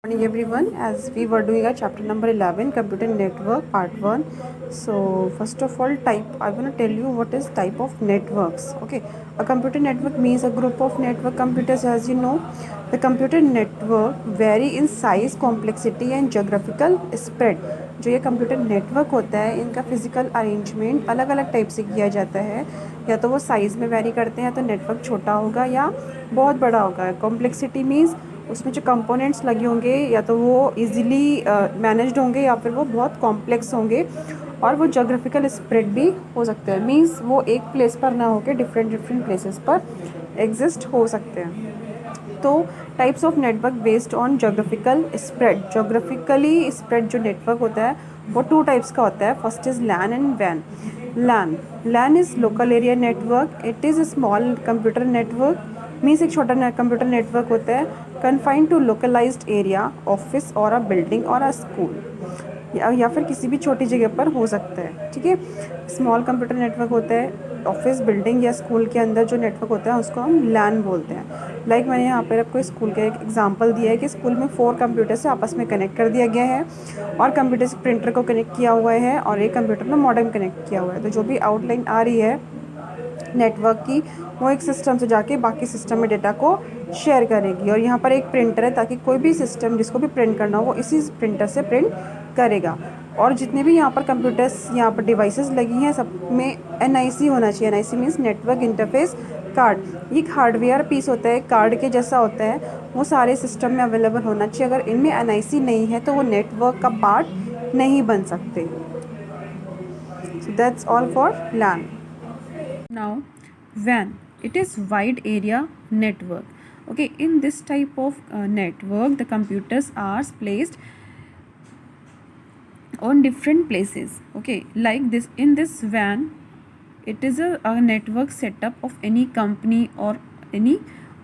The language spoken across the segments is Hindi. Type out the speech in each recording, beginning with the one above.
Morning everyone, as we were doing our chapter number 11, computer network part 1. So first of all, I want to tell you what is type of networks. Okay, a computer network means a group of network computers. As you know, the computer network vary in size, complexity and geographical spread. जो ये कंप्यूटर नेटवर्क होता है, इनका फिजिकल अरेंजमेंट अलग अलग टाइप से किया जाता है. या तो वो साइज़ में वेरी करते हैं, तो नेटवर्क छोटा होगा या बहुत बड़ा होगा. कॉम्प्लेक्सिटी मीन्स उसमें जो कंपोनेंट्स लगे होंगे या तो वो इजीली मैनेज्ड होंगे या फिर वो बहुत कॉम्प्लेक्स होंगे. और वो जोग्राफिकल स्प्रेड भी हो सकते हैं, मींस वो एक प्लेस पर ना होकर डिफरेंट डिफरेंट प्लेसेस पर एग्जिस्ट हो सकते हैं. तो types of network based on geographical spread. Geographically spread जो नेटवर्क होता है वो टू टाइप्स का होता है. फर्स्ट इज़ लैन एंड वैन. LAN is local area network. It is small computer network, means एक छोटा कंप्यूटर नेटवर्क होता है, confined to localised area, office और अ बिल्डिंग और अ स्कूल, या फिर किसी भी छोटी जगह पर हो सकता है. ठीक है, स्मॉल कंप्यूटर नेटवर्क होता है ऑफिस, बिल्डिंग या स्कूल के अंदर जो नेटवर्क होता है उसको हम लैन बोलते हैं. लाइक मैंने यहाँ पर आपको स्कूल का एक एग्जांपल दिया है कि स्कूल में 4 कंप्यूटर से आपस में कनेक्ट कर दिया गया है और कंप्यूटर से प्रिंटर को कनेक्ट किया हुआ है और एक कंप्यूटर में मॉडेम कनेक्ट किया हुआ है. तो जो भी आउटलाइन आ रही है नेटवर्क की, वो एक सिस्टम से जाके बाकी सिस्टम में डेटा को शेयर करेगी. और यहाँ पर एक प्रिंटर है ताकि कोई भी सिस्टम जिसको भी प्रिंट करना हो वो इसी प्रिंटर से प्रिंट करेगा. और जितने भी यहाँ पर कंप्यूटर्स, यहाँ पर डिवाइसेस लगी हैं, सब में NIC होना चाहिए. NIC means network interface card. ये एक हार्डवेयर पीस होता है, कार्ड के जैसा होता है, वो सारे सिस्टम में अवेलेबल होना चाहिए. अगर इनमें NIC नहीं है तो वो नेटवर्क का पार्ट नहीं बन सकते. So that's all for LAN. Now, WAN, it is wide area network. Okay, in this type of network, the computers are placed on different places. Okay, like this, in this WAN, it is a network setup of any company or any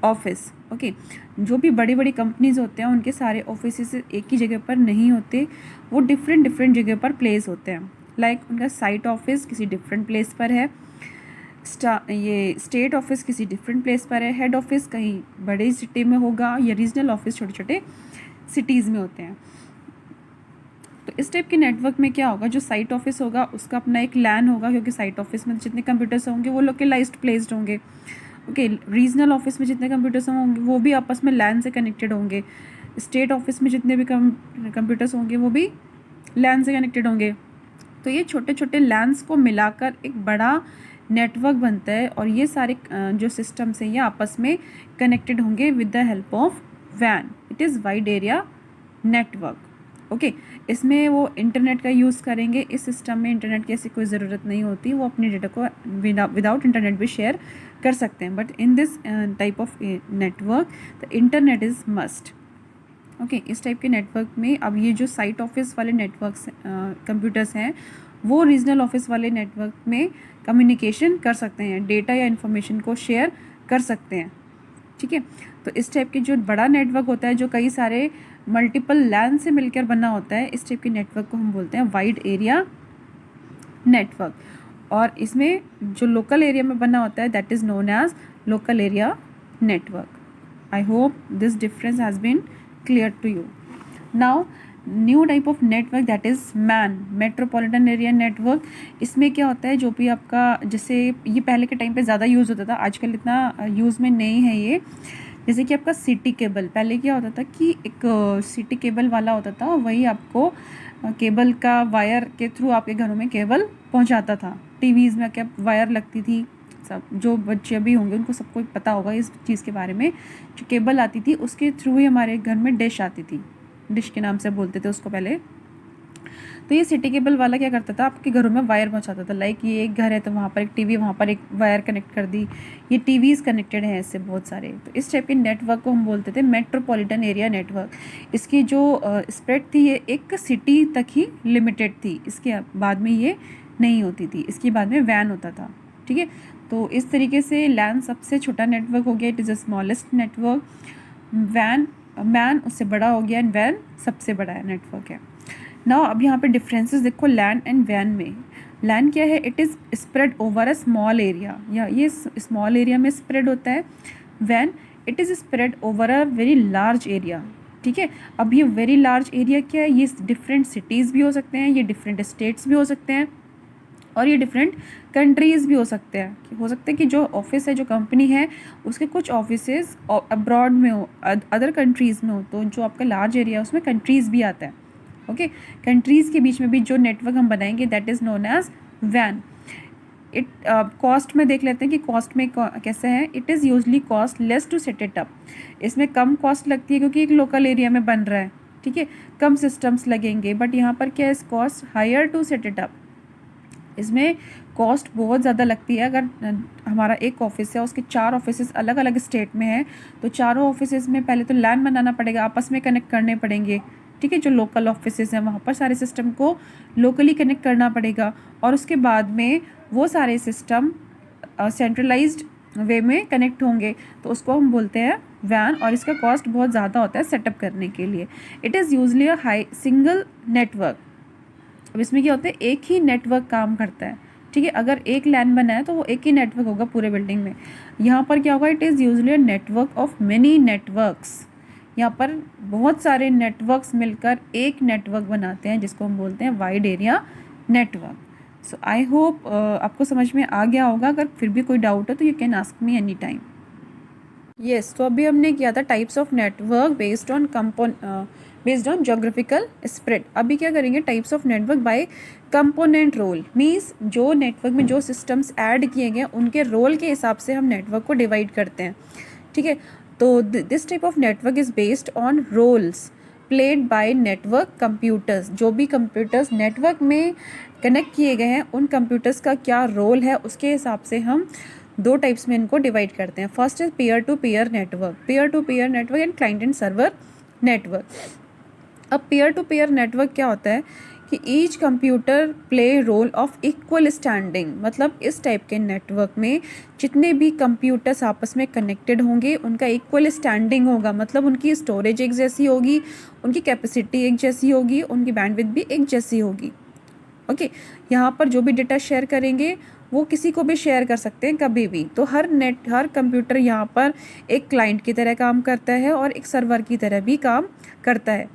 office. Okay, जो भी बड़ी बड़ी कंपनीज होते हैं उनके सारे ऑफिस एक ही जगह पर नहीं होते, वो डिफरेंट डिफरेंट जगह पर प्लेस होते हैं. लाइक उनका साइट ऑफिस किसी डिफरेंट प्लेस पर है, ये स्टेट ऑफिस किसी डिफरेंट प्लेस पर है, हेड ऑफिस कहीं बड़ी सिटी में होगा या रीजनल ऑफिस छोटे छोटे सिटीज़ में होते हैं. तो इस टाइप के नेटवर्क में क्या होगा, जो साइट ऑफिस होगा उसका अपना एक लैन होगा, क्योंकि साइट ऑफिस में जितने कंप्यूटर्स होंगे वो लोकलाइज्ड प्लेस्ड होंगे. ओके, रीजनल ऑफिस में जितने कंप्यूटर्स होंगे वो भी आपस में लैन से कनेक्टेड होंगे. स्टेट ऑफिस में जितने भी कंप्यूटर्स होंगे वो भी लैन से कनेक्टेड होंगे. तो ये छोटे छोटे लैन्स को मिलाकर एक बड़ा नेटवर्क बनता है और ये सारे जो सिस्टम्स हैं ये आपस में कनेक्टेड होंगे with the help of WAN. It is wide area network. Okay, इसमें वो इंटरनेट का यूज़ करेंगे. इस सिस्टम में इंटरनेट की ऐसी कोई ज़रूरत नहीं होती, वो अपने डेटा को विदाउट इंटरनेट भी शेयर कर सकते हैं. But in this type of network the internet is must. Okay, इस टाइप के नेटवर्क में अब ये जो साइट ऑफिस वाले नेटवर्क्स कंप्यूटर्स हैं वो रीजनल ऑफिस वाले नेटवर्क में कम्युनिकेशन कर सकते हैं, डेटा या इन्फॉर्मेशन को शेयर कर सकते हैं. ठीक है, तो इस टाइप के जो बड़ा नेटवर्क होता है जो कई सारे मल्टीपल लैन से मिलकर बना होता है, इस टाइप के नेटवर्क को हम बोलते हैं वाइड एरिया नेटवर्क. और इसमें जो लोकल एरिया में बना होता है that is known as local area network. I hope this difference has been clear to you. Now, new type of network that is MAN, metropolitan area network. इसमें क्या होता है, जो भी आपका, जैसे ये पहले के टाइम पे ज़्यादा यूज़ होता था, आजकल इतना यूज़ में नहीं है ये. जैसे कि आपका सिटी केबल, पहले क्या होता था कि एक सिटी केबल वाला होता था, वही आपको केबल का वायर के थ्रू आपके घरों में केबल पहुंचाता था. टीवीज़ में क्या वायर लगती थी, सब जो बच्चे अभी होंगे उनको सबको पता होगा इस चीज़ के बारे में. जो केबल आती थी उसके थ्रू ही हमारे घर में डिश आती थी, डिश के नाम से बोलते थे उसको पहले. तो ये सिटी केबल वाला क्या करता था, आपके घरों में वायर पहुंचाता था. लाइक ये एक घर है तो वहाँ पर एक टीवी, वहाँ पर एक वायर कनेक्ट कर दी. ये टीवीज़ कनेक्टेड हैं इससे बहुत सारे. तो इस टाइप के नेटवर्क को हम बोलते थे मेट्रोपॉलिटन एरिया नेटवर्क. इसकी जो स्प्रेड थी ये एक सिटी तक ही लिमिटेड थी, इसके बाद में ये नहीं होती थी, इसके बाद में WAN होता था. ठीक है, तो इस तरीके से LAN सबसे छोटा नेटवर्क हो गया, it is the smallest network. Man उससे बड़ा हो गया एंड WAN सबसे बड़ा नेटवर्क है. नाउ अब यहाँ पे डिफरेंसेस देखो LAN एंड WAN में. LAN क्या है, it is spread over a small area, या ये स्मॉल एरिया में स्प्रेड होता है. WAN it is spread over a very large area. ठीक है। अब ये वेरी लार्ज एरिया क्या है, ये डिफरेंट सिटीज़ भी हो सकते हैं, ये डिफरेंट स्टेट्स भी हो सकते हैं, और ये डिफरेंट कंट्रीज़ भी हो सकते हैं। हो सकता है कि जो ऑफिस है, जो कंपनी है, उसके कुछ ऑफिसेज अब्रॉड में हो, अदर कंट्रीज़ में हो। तो जो आपका लार्ज एरिया है उसमें कंट्रीज़ भी आता है। ओके, कंट्रीज़ के बीच में भी जो नेटवर्क हम बनाएंगे दैट इज़ नोन एज वैन। इट कॉस्ट में देख लेते हैं कि कॉस्ट में कैसे है। It is usually cost less to set it up. इसमें कम कॉस्ट लगती है क्योंकि एक लोकल एरिया में बन रहा है, ठीक है, कम सिस्टम्स लगेंगे। बट यहाँ पर क्या है, cost higher to set it up. इसमें कॉस्ट बहुत ज़्यादा लगती है। अगर हमारा एक ऑफिस है, उसके 4 ऑफिसेज अलग अलग स्टेट में हैं, तो चारों ऑफिसेज में पहले तो लैन बनाना पड़ेगा, आपस में कनेक्ट करने पड़ेंगे, ठीक है। जो लोकल ऑफिसेज हैं वहाँ पर सारे सिस्टम को लोकली कनेक्ट करना पड़ेगा, और उसके बाद में वो सारे सिस्टम सेंट्रलाइज्ड वे में कनेक्ट होंगे, तो उसको हम बोलते हैं वैन। और इसका कॉस्ट बहुत ज़्यादा होता है सेटअप करने के लिए। It is usually a high single network. अब इसमें क्या होता है, एक ही नेटवर्क काम करता है, ठीक है। अगर एक लैन बना है तो वो एक ही नेटवर्क होगा पूरे बिल्डिंग में। यहाँ पर क्या होगा, it is usually a network of many networks. यहाँ पर बहुत सारे नेटवर्क्स मिलकर एक नेटवर्क बनाते हैं, जिसको हम बोलते हैं wide area network. So I hope आपको समझ में आ गया होगा। अगर फिर भी कोई डाउट हो तो you can ask me any time. Yes, तो अभी हमने किया था types of network based on geographical spread. अभी क्या करेंगे, types of network by component role. Means जो नेटवर्क में जो सिस्टम्स ऐड किए गए उनके रोल के हिसाब से हम नेटवर्क को डिवाइड करते हैं, ठीक है। तो this type of network is based on roles played by network computers. जो भी कंप्यूटर्स नेटवर्क में कनेक्ट किए गए हैं उन कंप्यूटर्स का क्या रोल है, उसके हिसाब से हम 2 टाइप्स में इनको डिवाइड करते हैं। First is peer to peer network and client and server network. अब पेयर टू पेयर नेटवर्क क्या होता है कि each computer play role of equal standing. मतलब इस टाइप के नेटवर्क में जितने भी कंप्यूटर्स आपस में कनेक्टेड होंगे उनका इक्वल स्टैंडिंग होगा। मतलब उनकी स्टोरेज एक जैसी होगी, उनकी कैपेसिटी एक जैसी होगी, उनकी बैंडविड्थ भी एक जैसी होगी। ओके, यहाँ पर जो भी डेटा शेयर करेंगे वो किसी को भी शेयर कर सकते हैं कभी भी। तो हर कंप्यूटर यहाँ पर एक क्लाइंट की तरह काम करता है और एक सर्वर की तरह भी काम करता है,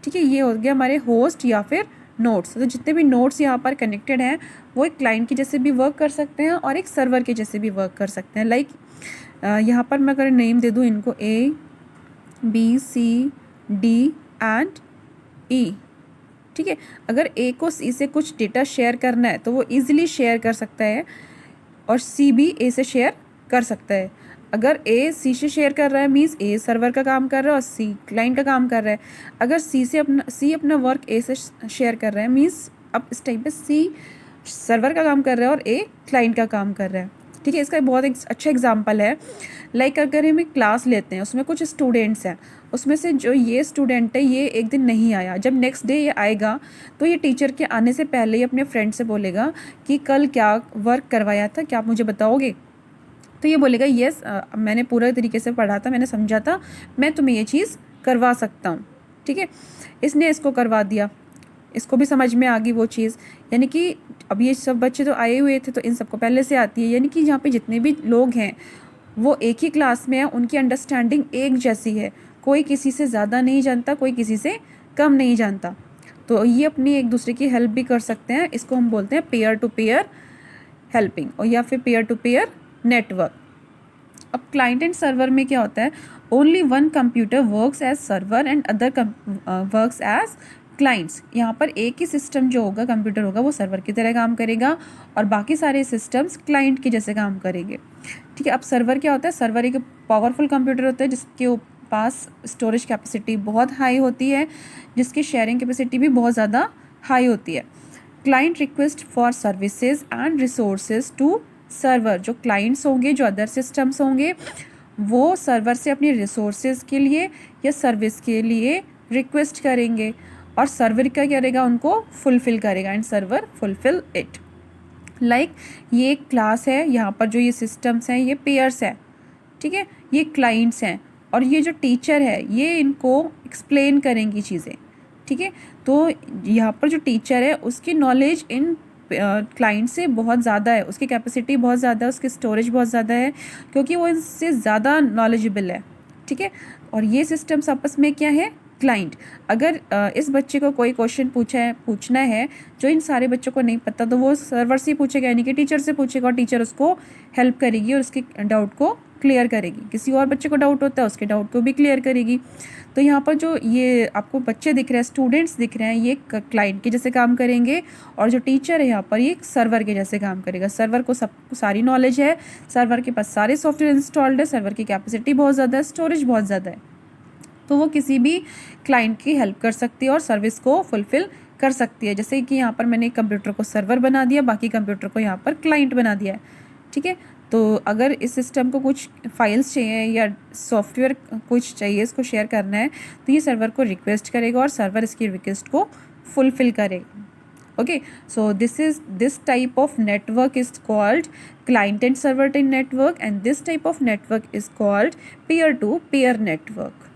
ठीक है। ये हो गया हमारे होस्ट या फिर नोड्स। तो जितने भी नोड्स यहाँ पर कनेक्टेड हैं वो एक क्लाइंट की जैसे भी वर्क कर सकते हैं और एक सर्वर के जैसे भी वर्क कर सकते हैं। लाइक यहाँ पर मैं अगर नेम दे दूँ इनको A B C D and E, ठीक है। अगर A को C से कुछ डेटा शेयर करना है तो वो ईजिली शेयर कर सकता है, और C भी A से शेयर कर सकता है। अगर A C से शेयर कर रहा है मीन्स A सर्वर का काम कर रहा है और C क्लाइंट का काम कर रहा है। अगर C अपना वर्क A से शेयर कर रहा है मीन्स अब इस टाइम पे C सर्वर का काम कर रहा है और A क्लाइंट का काम कर रहा है, ठीक है। इसका बहुत एक अच्छा एग्जांपल है। लाइक अगर हम एक क्लास लेते हैं, उसमें कुछ स्टूडेंट्स हैं, उसमें से जो ये स्टूडेंट है ये एक दिन नहीं आया। जब नेक्स्ट डे ये आएगा तो ये टीचर के आने से पहले ही अपने फ्रेंड से बोलेगा कि कल क्या वर्क करवाया था, क्या आप मुझे बताओगे। तो ये बोलेगा यस, मैंने पूरा तरीके से पढ़ा था, मैंने समझा था, मैं तुम्हें ये चीज़ करवा सकता हूँ, ठीक है। इसने इसको करवा दिया, इसको भी समझ में आ गई वो चीज़। यानी कि अब ये सब बच्चे तो आए हुए थे तो इन सबको पहले से आती है। यानी कि यहाँ पे जितने भी लोग हैं वो एक ही क्लास में हैं, उनकी अंडरस्टैंडिंग एक जैसी है। कोई किसी से ज़्यादा नहीं जानता, कोई किसी से कम नहीं जानता। तो ये अपनी एक दूसरे की हेल्प भी कर सकते हैं। इसको हम बोलते हैं पेयर टू पेयर हेल्पिंग, और या फिर पेयर टू पेयर नेटवर्क। अब क्लाइंट एंड सर्वर में क्या होता है, only one computer works as server and other works as clients. यहाँ पर एक ही सिस्टम जो होगा, कंप्यूटर होगा, वो सर्वर की तरह काम करेगा और बाकी सारे सिस्टम्स क्लाइंट के जैसे काम करेंगे, ठीक है। अब सर्वर क्या होता है, सर्वर एक पावरफुल कंप्यूटर होता है जिसके पास स्टोरेज कैपेसिटी बहुत हाई होती है, जिसकी शेयरिंग कैपेसिटी भी बहुत ज़्यादा हाई होती है। Client request for services and resources to server. जो क्लाइंट्स होंगे, जो अदर सिस्टम्स होंगे, वो सर्वर से अपनी रिसोर्सेज के लिए या सर्विस के लिए रिक्वेस्ट करेंगे और सर्वर क्या करेगा, उनको फुलफ़िल करेगा and server fulfil it. Like ये एक क्लास है, यहाँ पर जो ये सिस्टम्स हैं ये पेयर्स हैं, ठीक है, ये क्लाइंट्स हैं, और ये जो टीचर है ये इनको एक्सप्लेन करेंगी चीज़ें, ठीक है। तो यहाँ पर जो टीचर है उसकी नॉलेज इन क्लाइंट से बहुत ज़्यादा है, उसकी कैपेसिटी बहुत ज़्यादा है, उसकी स्टोरेज बहुत ज़्यादा है, क्योंकि वो इनसे ज़्यादा नॉलेजेबल है, ठीक है। और ये सिस्टम्स आपस में क्या है, क्लाइंट। अगर इस बच्चे को कोई क्वेश्चन पूछना है जो इन सारे बच्चों को नहीं पता, तो वो सर्वर से पूछेगा, यानी कि टीचर से पूछेगा, और टीचर उसको हेल्प करेगी और उसके डाउट को क्लियर करेगी। किसी और बच्चे को डाउट होता है, उसके डाउट को भी क्लियर करेगी। तो यहाँ पर जो ये आपको बच्चे दिख रहे हैं, स्टूडेंट्स दिख रहे हैं, ये क्लाइंट के जैसे काम करेंगे, और जो टीचर है यहाँ पर ये सर्वर के जैसे काम करेगा। सर्वर को सब सारी नॉलेज है, सर्वर के पास सारे सॉफ्टवेयर इंस्टॉल्ड है, सर्वर की कैपेसिटी बहुत ज़्यादा है, स्टोरेज बहुत ज़्यादा है, तो वो किसी भी क्लाइंट की हेल्प कर सकती है और सर्विस को फुलफ़िल कर सकती है। जैसे कि यहाँ पर मैंने कंप्यूटर को सर्वर बना दिया, बाकी कंप्यूटर को यहाँ पर क्लाइंट बना दिया है, ठीक है। तो अगर इस सिस्टम को कुछ फाइल्स चाहिए या सॉफ्टवेयर कुछ चाहिए, इसको शेयर करना है, तो ये सर्वर को रिक्वेस्ट करेगा और सर्वर इसकी रिक्वेस्ट को फुलफ़िल करेगा। Okay, so this type of network is called client and server network, and this type of network is called peer to peer network.